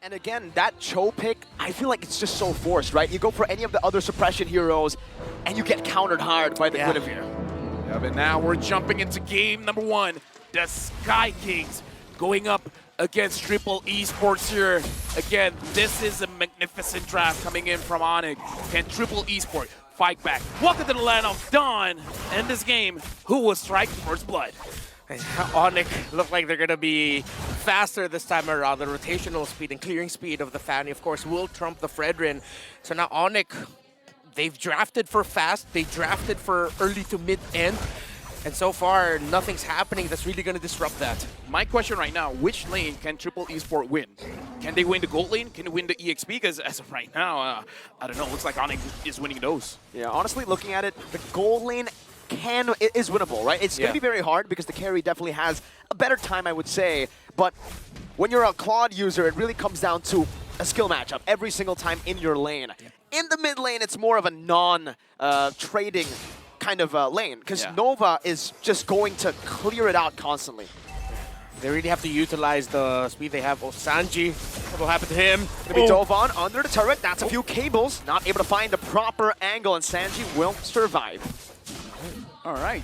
And again, that Cho pick, I feel like it's just so forced, right? You go for any of the other suppression heroes, and you get countered hard by the Guinevere. Yeah, but now we're jumping into game number 1. The Sky Kings going up against Triple Esports here. Again, this is a magnificent draft coming in from ONICE. Can Triple Esports fight back? Welcome to the land of Dawn. And in this game, who will strike first blood? ONICE look like they're going to be faster this time around. The rotational speed and clearing speed of the Fanny, of course, will trump the Fredrin. So now ONICE, they've drafted for fast. They drafted for early to mid-end. And so far, nothing's happening that's really going to disrupt that. My question right now, which lane can Triple Esports win? Can they win the gold lane? Can they win the EXP? Because as of right now, I don't know. Looks like ONICE is winning those. Yeah, honestly, looking at it, the gold lane is winnable, right? It's going to be very hard because the carry definitely has a better time, I would say. But when you're a Claude user, it really comes down to a skill matchup every single time in your lane. In the mid lane, it's more of a non-trading kind of lane because Nova is just going to clear it out constantly. They really have to utilize the speed they have. Oh, Sanji, what will happen to him? Gonna be dove on under the turret. That's a few cables. Not able to find the proper angle, and Sanji will survive. All right,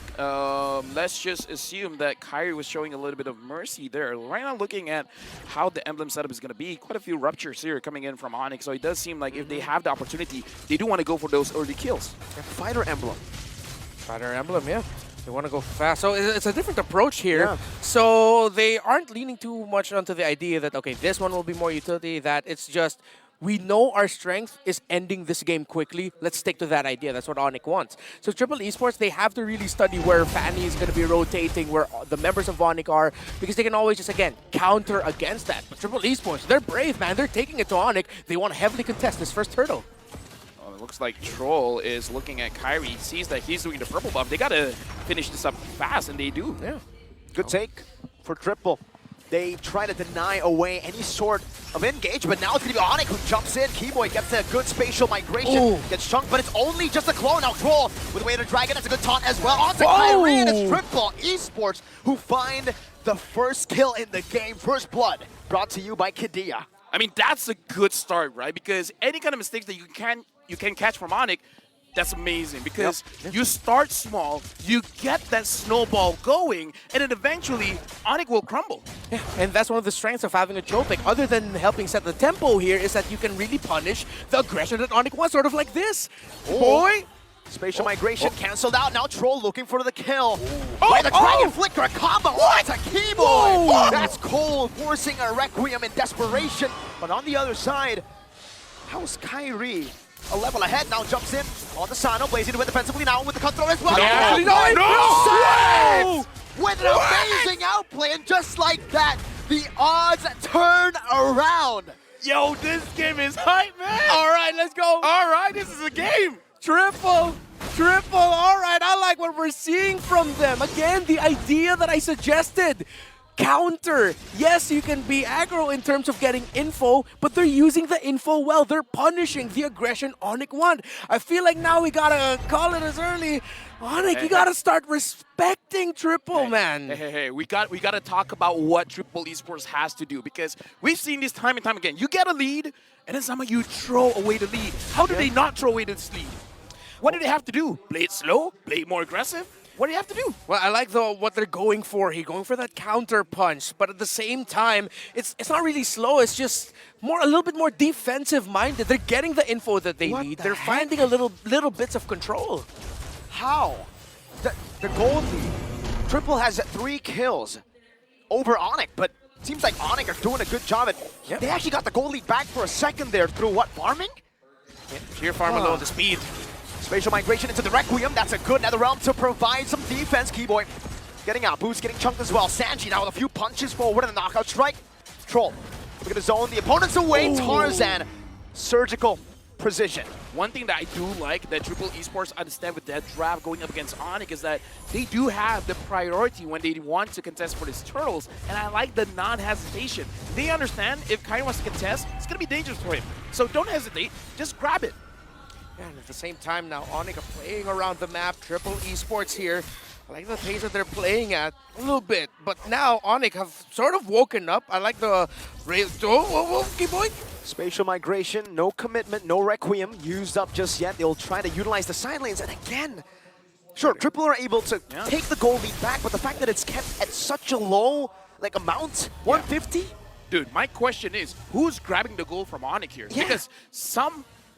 let's just assume that Kyrie was showing a little bit of mercy there. Right now, looking at how the emblem setup is going to be, quite a few ruptures here coming in from ONICE. So it does seem like if they have the opportunity, they do want to go for those early kills. Fighter emblem. Fighter emblem, yeah. They want to go fast. So it's a different approach here. So they aren't leaning too much onto the idea that, okay, this one will be more utility, that it's just, we know our strength is ending this game quickly. Let's stick to that idea. That's what ONICE wants. So Triple Esports, they have to really study where Fanny is going to be rotating, where the members of ONICE are, because they can always just, again, counter against that. But Triple Esports, they're brave, man. They're taking it to ONICE. They want to heavily contest this first hurdle. It looks like Troll is looking at Kyrie, sees that he's doing the purple buff. They got to finish this up fast, and they do. Yeah. Good take for Triple. They try to deny away any sort of engagement. Now it's going to be ONICE who jumps in. Keyboy gets a good spatial migration, gets chunked, but it's only just a clone. Now Troll with Way of the Dragon, that's a good taunt as well. Onto Kyrie, and it's Triple Esports who find the first kill in the game. First blood brought to you by Kidia. I mean, that's a good start, right? Because any kind of mistakes that you can catch from ONICE, that's amazing because you start small, you get that snowball going, and then eventually ONICE will crumble. Yeah, and that's one of the strengths of having a Chopic, other than helping set the tempo here, is that you can really punish the aggression that ONICE wants, sort of like this. Boy! Spatial migration canceled out. Now Troll looking for the kill. By the Dragon Flicker, a combo. It's a Keyboy! That's Cole forcing a Requiem in desperation. But on the other side, how's Kyrie? A level ahead, now jumps in on the Sano, blazing to win defensively now with the cutthroat as well. No! With an amazing outplay, and just like that, the odds turn around. Yo, this game is hype, man! All right, let's go. All right, this is a game. Triple, all right, I like what we're seeing from them. Again, the idea that I suggested. Counter. Yes, you can be aggro in terms of getting info, but they're using the info well. They're punishing the aggression ONICE want. I feel like now we gotta call it as early. ONICE, you gotta start respecting Triple, man. Hey, we gotta talk about what Triple Esports has to do, because we've seen this time and time again. You get a lead, and then somehow you throw away the lead. How do they not throw away this lead? What do they have to do? Play it slow? Play it more aggressive? What do you have to do? Well, I like what they're going for. He's going for that counter punch, but at the same time, it's not really slow. It's just a little bit more defensive minded. They're getting the info that they need. They're finding a little bits of control. How? The gold lead. Triple has 3 kills over ONICE, but it seems like ONICE are doing a good job at. They actually got the gold lead back for a second there through what, farming? Sheer farm alone, the speed. Spatial migration into the Requiem. That's a good NetherRealm to provide some defense. Keyboy getting out. Boost getting chunked as well. Sanji now with a few punches forward and a knockout strike. Troll looking to zone the opponents away. Tarzan, surgical precision. One thing that I do like that Triple Esports understand with that draft going up against ONICE is that they do have the priority when they want to contest for these turtles, and I like the non-hesitation. They understand if Kyrie wants to contest, it's going to be dangerous for him. So don't hesitate, just grab it. And at the same time now, ONICE are playing around the map. Triple Esports here. I like the pace that they're playing at a little bit, but now ONICE have sort of woken up. I like the keep going. Spatial migration, no commitment, no Requiem used up just yet. They'll try to utilize the side lanes, and again, sure, Triple are able to take the goal lead back, but the fact that it's kept at such a low amount, 150? Dude, my question is, who's grabbing the goal from ONICE here? Yeah. Because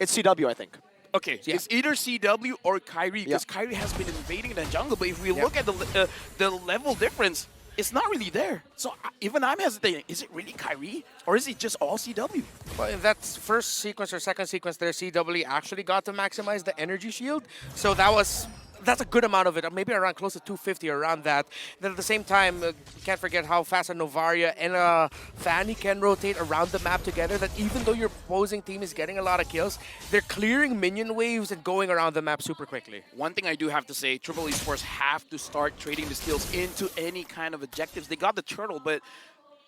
It's CW, I think. Okay, it's either CW or Kyrie, because Kyrie has been invading the jungle, but if we look at the level difference, it's not really there. So even I'm hesitating. Is it really Kyrie, or is it just all CW? Well, in that first sequence or second sequence there, CW actually got to maximize the energy shield. So that's a good amount of it, maybe around close to 250 around that. Then at the same time, you can't forget how fast a Novaria and a Fanny can rotate around the map together, that even though your opposing team is getting a lot of kills, they're clearing minion waves and going around the map super quickly. One thing I do have to say, Triple Esports have to start trading the steals into any kind of objectives. They got the turtle, but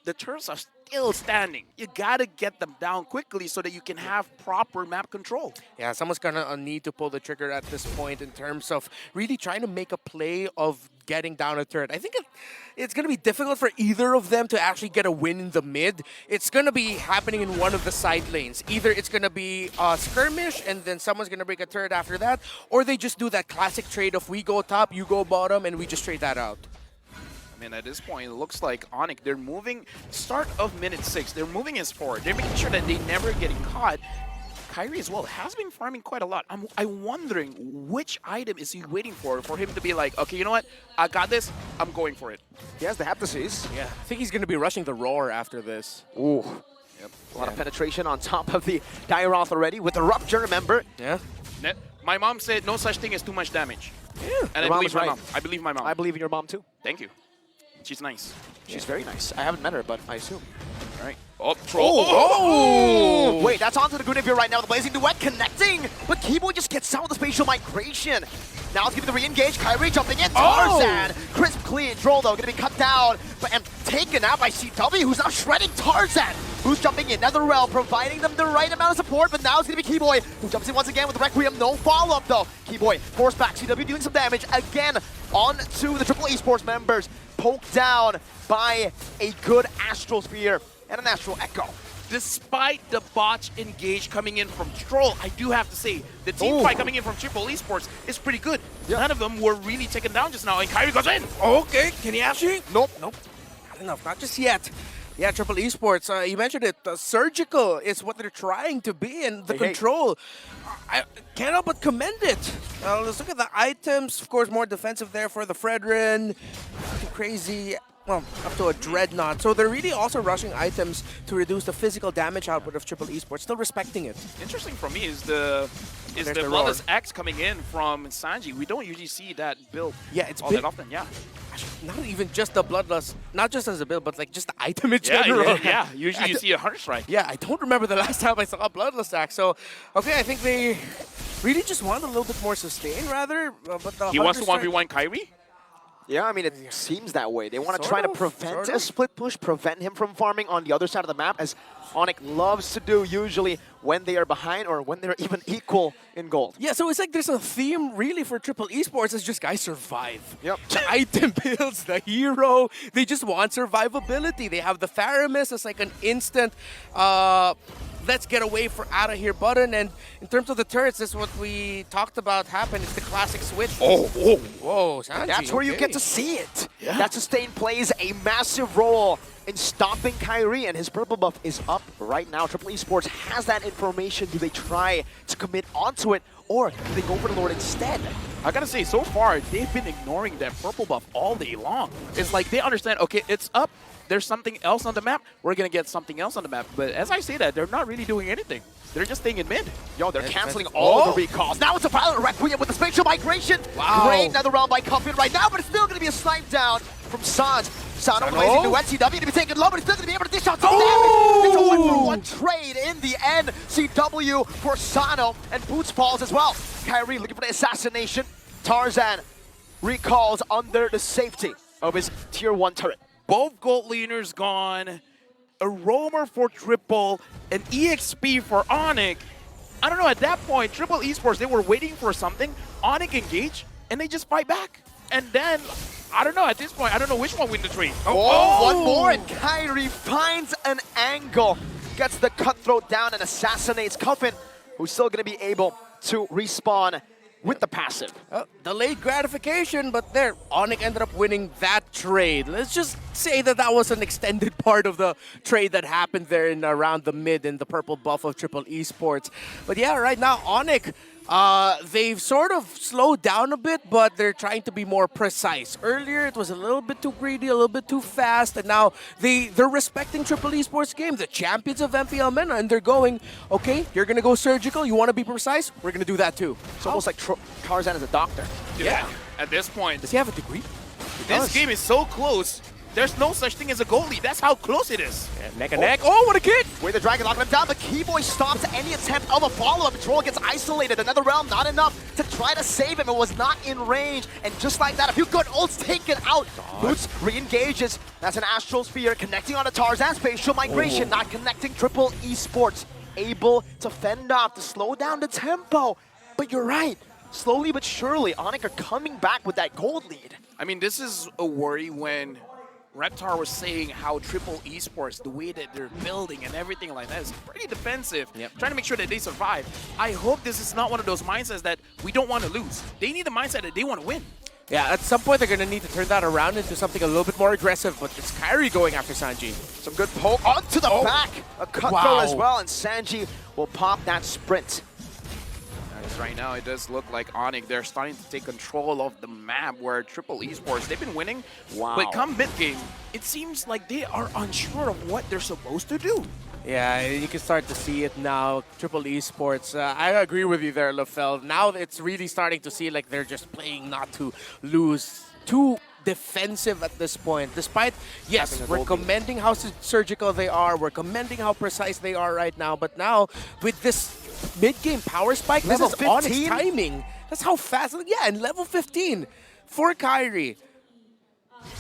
the turtles are still standing. You gotta get them down quickly so that you can have proper map control. Yeah, someone's gonna need to pull the trigger at this point in terms of really trying to make a play of getting down a turret. I think it's gonna be difficult for either of them to actually get a win in the mid. It's gonna be happening in one of the side lanes. Either it's gonna be a skirmish and then someone's gonna break a turret after that, or they just do that classic trade of we go top, you go bottom, and we just trade that out. And at this point, it looks like ONICE, they're moving, start of minute 6, they're moving us forward. They're making sure that they never getting caught. Kyrie as well has been farming quite a lot. I'm wondering which item is he waiting for him to be like, okay, you know what? I got this. I'm going for it. He has the Heptases. Yeah, I think he's going to be rushing the Roar after this. Ooh. Yep. A lot of penetration on top of the Dairoth already with the Rupture, remember? Yeah. My mom said no such thing as too much damage. Yeah. And I believe my mom. I believe my mom. I believe in your mom too. Thank you. She's nice. She's very nice. I haven't met her, but I assume. All right. Oh, troll. Oh! Wait, that's onto the Guinevere right now. The Blazing Duet connecting, but Keyboy just gets out with the spatial migration. Now it's giving the re-engage. Kyrie jumping in. Tarzan. Crisp, clean. Troll, though, going to be cut down and taken out by CW, who's now shredding Tarzan. Who's jumping in? Netherrealm providing them the right amount of support, but now it's going to be Keyboy, who jumps in once again with Requiem. No follow-up, though. Keyboy forced back. CW doing some damage again onto the Triple Esports members. Poked down by a good Astral Spear and an Astral Echo. Despite the botch engage coming in from Troll, I do have to say, the team fight coming in from Triple Esports is pretty good. None of them were really taken down just now, and Kyrie goes in. Okay, can he actually? Nope. Not enough, not just yet. Yeah, Triple Esports, you mentioned it, surgical is what they're trying to be, and the control, I can't help but commend it. Let's look at the items, of course, more defensive there for the Fredrin, crazy, well, up to a Dreadnought. So they're really also rushing items to reduce the physical damage output of Triple Esports, still respecting it. Interesting for me is the Bloodless X coming in from Sanji. We don't usually see that build all that often, Not even just the Bloodless, not just as a build, but like just the item in general. Yeah. Usually you see a Hunter Strike. Yeah, I don't remember the last time I saw a Bloodless axe. So, okay, I think they really just want a little bit more sustain, rather. But the he wants to 1v1 Kyrie? Yeah, I mean, it seems that way. They want to try to prevent a split push, prevent him from farming on the other side of the map, as ONICE loves to do usually when they are behind or when they're even equal in gold. Yeah, so it's like there's a theme really for Triple Esports. It's just guys survive. Yep. The item builds, the hero, they just want survivability. They have the Faramis as like an instant let's get away out of here button. And in terms of the turrets, this is what we talked about happen. It's the classic switch. Whoa, Sanji, that's where you get to see it. Yeah. That sustain plays a massive role in stopping Kyrie, and his purple buff is up right now. Triple Esports has that information. Do they try to commit onto it, or do they go for the Lord instead? I gotta say, so far, they've been ignoring that purple buff all day long. It's like they understand, okay, it's up. There's something else on the map. We're going to get something else on the map. But as I say that, they're not really doing anything. They're just staying in mid. Yo, they're canceling all the recalls. Now it's a Violent Requiem with the spatial migration. Wow. Great Netherrealm by Cuffin right now, but it's still going to be a snipe down from Sanj. Sano blazing to CW to be taken low, but he's still going to be able to dish out some damage. It's a 1-for-1 trade in the end. CW for Sano, and Boots falls as well. Kyrie looking for the assassination. Tarzan recalls under the safety of his tier 1 turret. Both gold laners gone, a roamer for Triple, an EXP for ONICE. I don't know, at that point, Triple Esports, they were waiting for something. ONICE engage, and they just fight back. and then, I don't know, at this point, I don't know which one win the trade. Oh, one more, and Kyrie finds an angle, gets the cutthroat down and assassinates Cuffin, who's still going to be able to respawn with the passive. Delayed gratification, but there, ONIC ended up winning that trade. Let's just say that that was an extended part of the trade that happened there in around the mid in the purple buff of Triple Esports. But yeah, right now, ONIC, they've sort of slowed down a bit, but they're trying to be more precise. Earlier, it was a little bit too greedy, a little bit too fast, and now they're respecting Triple Esports game, the champions of MPL MENA, and they're going, okay, you're going to go surgical, you want to be precise, we're going to do that too. It's almost like Tarzan is a doctor. Yeah. At this point, Does he have a degree? this game is so close. There's no such thing as a goalie. That's how close it is. Yeah, neck and neck. Oh, what a kick! With the Dragon locking him down, but Keyboy stops any attempt of a follow-up. Troll gets isolated. Another realm, not enough to try to save him. It was not in range. And just like that, a few good ults taken out. Boots re-engages. That's an Astral Sphere connecting on a Tarzan spatial migration, not connecting Triple Esports. Able to fend off, to slow down the tempo. But you're right. Slowly but surely, ONIC are coming back with that gold lead. I mean, this is a worry when Reptar was saying how Triple Esports, the way that they're building and everything like that, is pretty defensive, trying to make sure that they survive. I hope this is not one of those mindsets that we don't want to lose. They need a mindset that they want to win. Yeah, at some point they're going to need to turn that around into something a little bit more aggressive, but it's Kyrie going after Sanji. Some good poke onto the back. A cutthroat as well, and Sanji will pop that sprint. Right now, it does look like ONIC, they're starting to take control of the map where Triple Esports, they've been winning. Wow. But come mid-game, it seems like they are unsure of what they're supposed to do. Yeah, you can start to see it now. Triple Esports, I agree with you there, LaFell. Now it's really starting to see like they're just playing not to lose. Too defensive at this point. Despite, yes, we're commending how surgical they are. We're commending how precise they are right now. But now, with this mid-game power spike, Level this is ONIC's 15? timing. That's how fast. Yeah, and level 15 for Kyrie.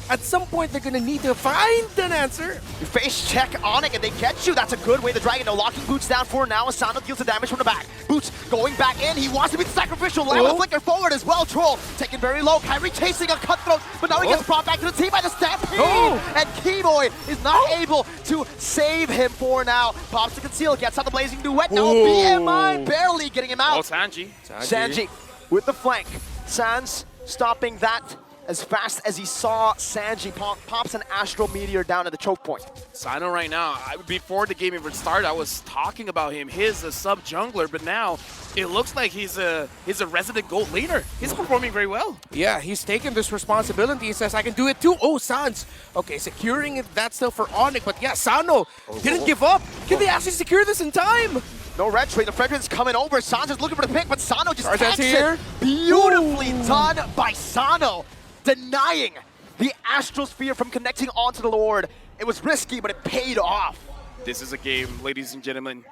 At some point, they're going to need to find an answer. You face check ONIC and they get you. That's a good way. The Dragon, no locking Boots down for now. Asano deals the damage from the back. Boots going back in. He wants to be sacrificial. Land with a flicker forward as well. Troll taken very low. Kyrie chasing a cutthroat, but now he gets brought back to the team by the Stampede. And Keyboy is not able to save him for now. Pops to conceal, gets out the blazing duet. No BMI barely getting him out. Oh, Sanji. Sanji with the flank. Sans stopping that as fast as he saw Sanji pops an Astral Meteor down at the choke point. Sino right now, before the game even started, I was talking about him. He's a sub-jungler, but now it looks like he's a resident gold laner. He's performing very well. Yeah, he's taken this responsibility. He says, I can do it too. Oh, Sans. Okay, securing it, that's still for ONIC. But yeah, Sano didn't give up. Can they actually secure this in time? No red trade. The Fredrin's coming over. Sans is looking for the pick, but Sano just Tarzan's takes here. it. Beautifully done by Sano, denying the Astral Sphere from connecting onto the Lord. It was risky, but it paid off. This is a game, ladies and gentlemen.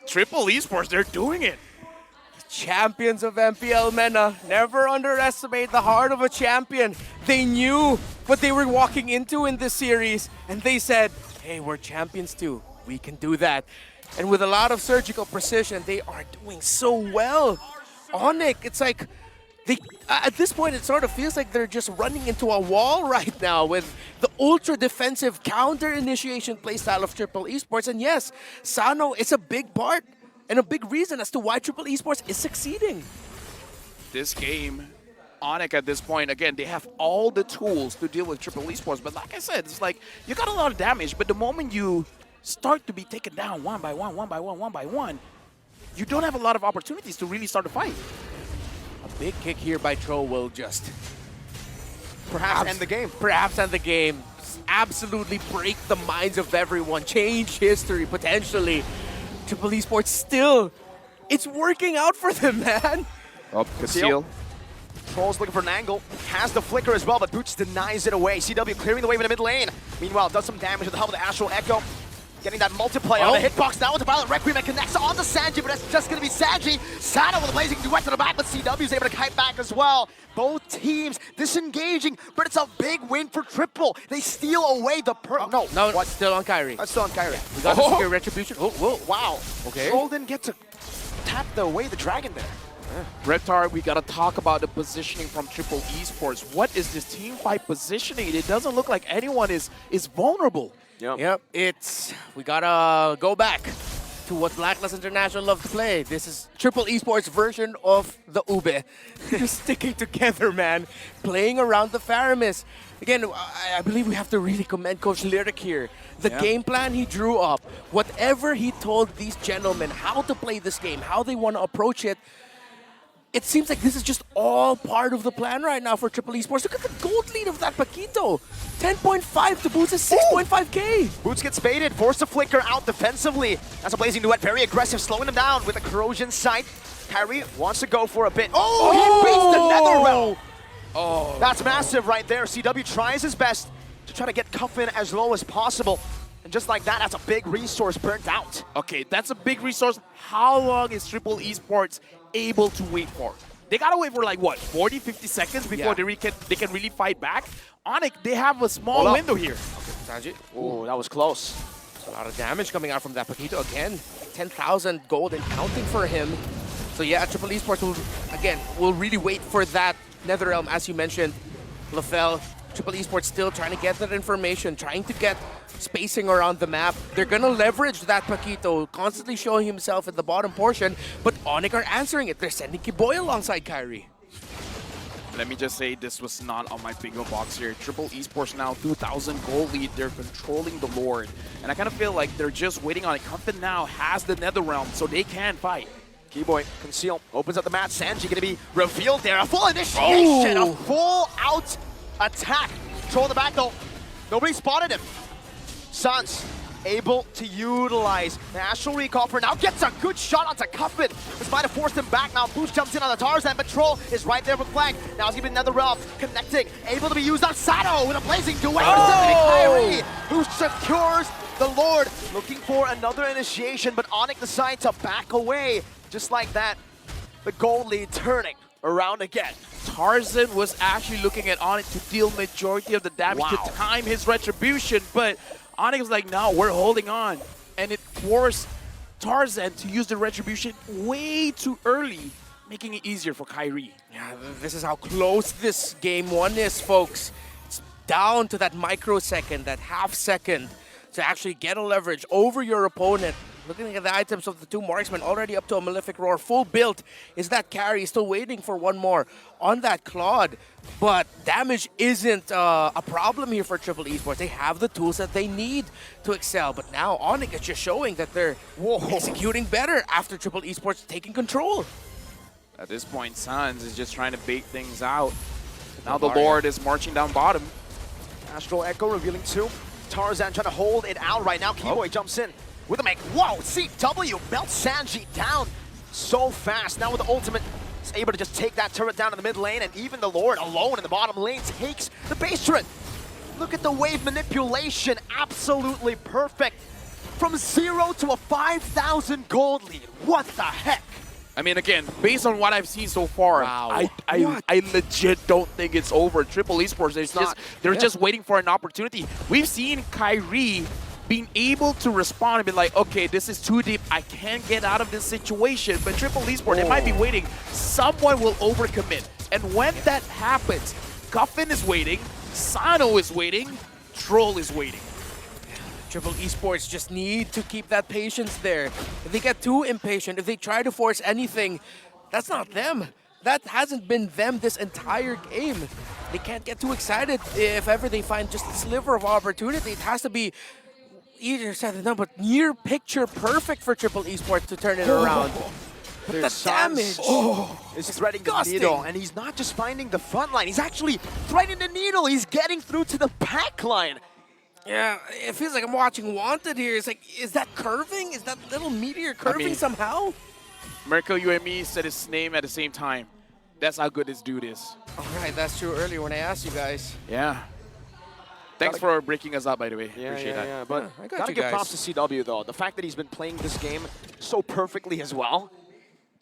Triple Esports, they're doing it. Champions of MPL MENA. Never underestimate the heart of a champion. They knew what they were walking into in this series, and they said, hey, we're champions too. We can do that. And with a lot of surgical precision, they are doing so well. ONIC, it's like, at this point, it sort of feels like they're just running into a wall right now with the ultra-defensive counter-initiation playstyle of Triple Esports. And yes, Sano is a big part and a big reason as to why Triple Esports is succeeding. This game, ONIC at this point, again, they have all the tools to deal with Triple Esports. But like I said, it's like, you got a lot of damage, but the moment you start to be taken down one by one, you don't have a lot of opportunities to really start a fight. A big kick here by Troll will just Perhaps end the game. Perhaps end the game. Absolutely break the minds of everyone. Change history, potentially. Triple Esports still, it's working out for them, man. Up, Conceal. Troll's looking for an angle. Has the flicker as well, but Boots denies it away. CW clearing the wave in the mid lane. Meanwhile, does some damage with the help of the Astral Echo. Getting that multiplier on the hitbox now with the Violent Requiem that connects onto Sanji, but that's just going to be Sanji. Sano with a blazing duet to the back, but CW's able to kite back as well. Both teams disengaging, but it's a big win for Triple. They steal away the No, what? Still on Kyrie. That's still on Kyrie. We got the secure retribution. Oh, whoa. Wow. Okay. Troll didn't get to tap away the dragon there. Reptar, we gotta talk about the positioning from Triple Esports. What is this team fight positioning? It doesn't look like anyone is vulnerable. Yep, we gotta go back to what Blacklist International love to play. This is Triple Esports version of the Ube. Just sticking together, man. Playing around the Faramis. Again, I believe we have to really commend Coach Lyric here. The game plan he drew up, whatever he told these gentlemen how to play this game, how they want to approach it, it seems like this is just all part of the plan right now for Triple Esports. Look at the gold lead of that Paquito. 10.5 to Boots' 6.5k. Boots gets baited, forced to flicker out defensively. That's a Blazing Duet, very aggressive, slowing him down with a corrosion sight. Kyrie wants to go for a bit. Oh, he beats the Netherrealm. Oh, that's massive right there. CW tries his best to try to get Cuffin as low as possible. And just like that, that's a big resource burnt out. Okay, that's a big resource. How long is Triple Esports able to wait for? They gotta wait for like what, 40, 50 seconds before they can really fight back? ONICE, they have a small window here. Sanji. Oh, that was close. A lot of damage coming out from that Paquito again. 10,000 gold and counting for him. So yeah, Triple Esports will really wait for that Netherrealm, as you mentioned. LaFell, Triple Esports still trying to get that information, trying to get spacing around the map. They're gonna leverage that Paquito, constantly showing himself at the bottom portion, but ONICE are answering it. They're sending Kiboy alongside Kyrie. Let me just say, this was not on my bingo box here. Triple Esports now 2,000 goal lead. They're controlling the Lord. And I kind of feel like they're just waiting on it. Cuffin now has the Netherrealm, so they can fight. Keyboy, conceal, opens up the match. Sanji gonna be revealed there. A full initiation, a full out attack. Control the back though. Nobody spotted him. Sans able to utilize the Astral Recall for now. Gets a good shot onto Cuffin. This might have forced him back now. Boost jumps in on the Tarzan, but Troll is right there with flank. Now he's giving another realm, connecting, able to be used on Sato with a Blazing Duet. Kyrie, who secures the Lord. Looking for another initiation, but ONICE decides to back away. Just like that, the gold lead turning around again. Tarzan was actually looking at ONICE to deal majority of the damage to time his retribution, but ONICE was like, no, we're holding on. And it forced Tarzan to use the retribution way too early, making it easier for Kyrie. Yeah, this is how close this game one is, folks. It's down to that microsecond, that half second to actually get a leverage over your opponent. Looking at the items of the two marksmen, already up to a Malefic Roar, full build. Is that carry still waiting for one more on that Claude? But damage isn't a problem here for Triple Esports. They have the tools that they need to excel. But now ONICE is just showing that they're executing better after Triple Esports taking control. At this point, Sans is just trying to bait things out. Now the Lord is marching down bottom. Astral Echo revealing two. Tarzan trying to hold it out right now. Keyboy jumps in with a make. Whoa, CW melts Sanji down so fast. Now with the ultimate, he's able to just take that turret down in the mid lane, and even the Lord alone in the bottom lane takes the base turret. Look at the wave manipulation, absolutely perfect. From 0 to a 5,000 gold lead. What the heck? I mean, again, based on what I've seen so far, I legit don't think it's over. Triple Esports, they're just waiting for an opportunity. We've seen Kyrie being able to respond and be like, okay, this is too deep. I can't get out of this situation. But Triple Esports, they might be waiting. Someone will overcommit. And when that happens, Cuffin is waiting, Sano is waiting, Troll is waiting. Triple Esports just need to keep that patience there. If they get too impatient, if they try to force anything, that's not them. That hasn't been them this entire game. They can't get too excited if ever they find just a sliver of opportunity. It has to be easier said than done, but near picture perfect for Triple Esports to turn it around. But the damage is threading the needle, and he's not just finding the front line, he's actually threading the needle. He's getting through to the back line. Yeah, it feels like I'm watching Wanted here. It's like, is that curving? Is that little meteor curving somehow? Mirko, you and me said his name at the same time. That's how good this dude is. All right, that's true earlier when I asked you guys. Yeah. Thanks for breaking us up, by the way. Appreciate that. Yeah, but I gotta give props to CW, though. The fact that he's been playing this game so perfectly as well.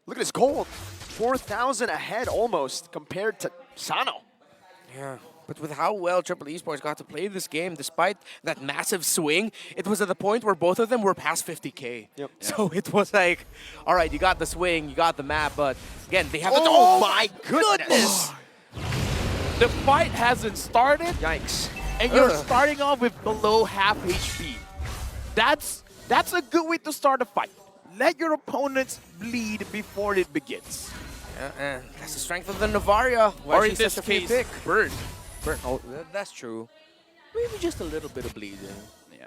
Look at his gold. 4,000 ahead almost compared to Sano. Yeah. But with how well Triple Esports got to play this game, despite that massive swing, it was at the point where both of them were past 50K. Yep. So it was like, all right, you got the swing, you got the map, but again, they have Oh my goodness! The fight hasn't started, Yikes. and you're starting off with below half HP. That's a good way to start a fight. Let your opponents bleed before it begins. That's the strength of the Navaria. Why Or in she's this such a free case, pick. Bird. Oh, that's true. Maybe just a little bit of bleeding. Yeah.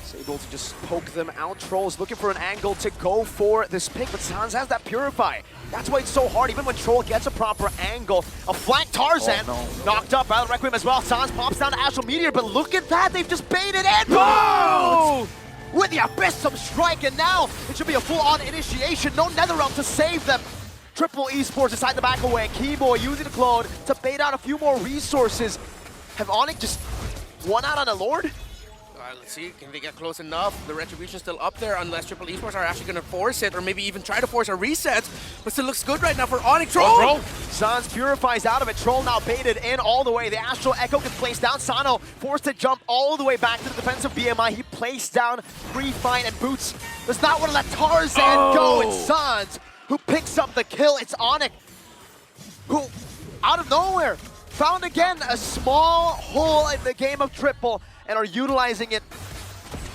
Is able to just poke them out. Troll's looking for an angle to go for this pick, but Sans has that Purify. That's why it's so hard, even when Troll gets a proper angle. A flank Tarzan knocked up. Violent Requiem as well. Sans pops down to Astral Meteor, but look at that. They've just baited in. Boom! With the Abyssum Strike, and now it should be a full-on initiation. No Netherrealm to save them. Triple Esports decide to back away. Keyboy using the clone to bait out a few more resources. Have ONICE just won out on a Lord? Let's see, can they get close enough? The Retribution's still up there unless Triple Esports are actually going to force it or maybe even try to force a reset. But still looks good right now for ONICE. Troll! Sans purifies out of it. Troll now baited in all the way. The Astral Echo gets placed down. Sano forced to jump all the way back to the defensive BMI. He placed down Free Fight, and Boots does not want to let Tarzan go. It's Sans who picks up the kill. It's ONICE who, out of nowhere, found again a small hole in the game of Triple and are utilizing it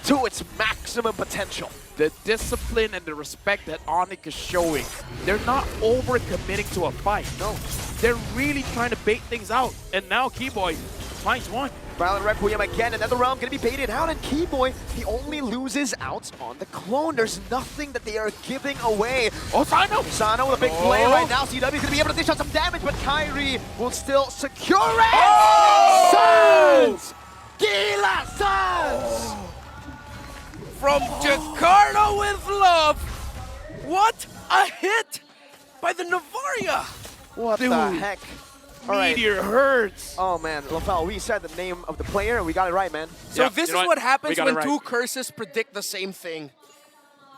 to its maximum potential. The discipline and the respect that ONICE is showing, they're not over-committing to a fight. No, they're really trying to bait things out. And now Keyboy finds one. Violent Requiem again, another realm gonna be baited out, and Keyboy, he only loses out on the clone. There's nothing that they are giving away. Oh, Sano! Sano with a big play right now. CW is gonna be able to dish out some damage, but Kyrie will still secure it! Sans! Gila Sans! From Jakarta with love. What a hit by the Navaria. What Dude. the heck? All right. Meteor hurts. Oh man, Lafel, we said the name of the player and we got it right, man. So Yeah, this you know is what We happens got when it right. two curses predict the same thing.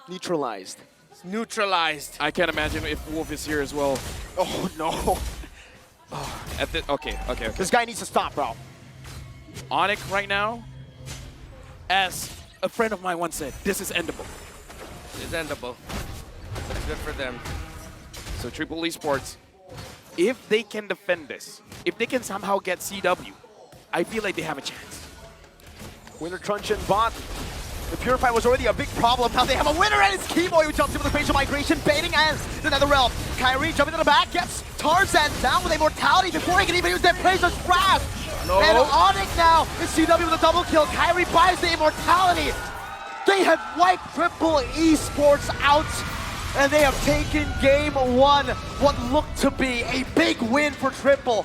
Neutralized. It's neutralized. I can't imagine if Wolf is here as well. Oh no. Okay. This guy needs to stop, bro. ONICE right now, as a friend of mine once said, this is endable. It's endable. But it's good for them. So Triple Esports, if they can defend this, if they can somehow get CW, I feel like they have a chance. Winter Truncheon bot. The Purify was already a big problem. Now they have a winner, and it's Keyboy who jumps in with the facial migration, baiting as the Netherrealm. Kyrie jumping to the back, gets Tarzan down with immortality before he can even use that Razor's Grasp. No. And ONICE now is CW with a double kill. Kyrie buys the immortality. They have wiped Triple Esports out, and they have taken game one. What looked to be a big win for Triple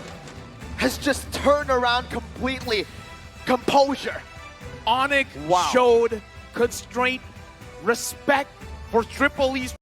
has just turned around completely. Composure. ONICE showed constraint, respect for Triple Esports.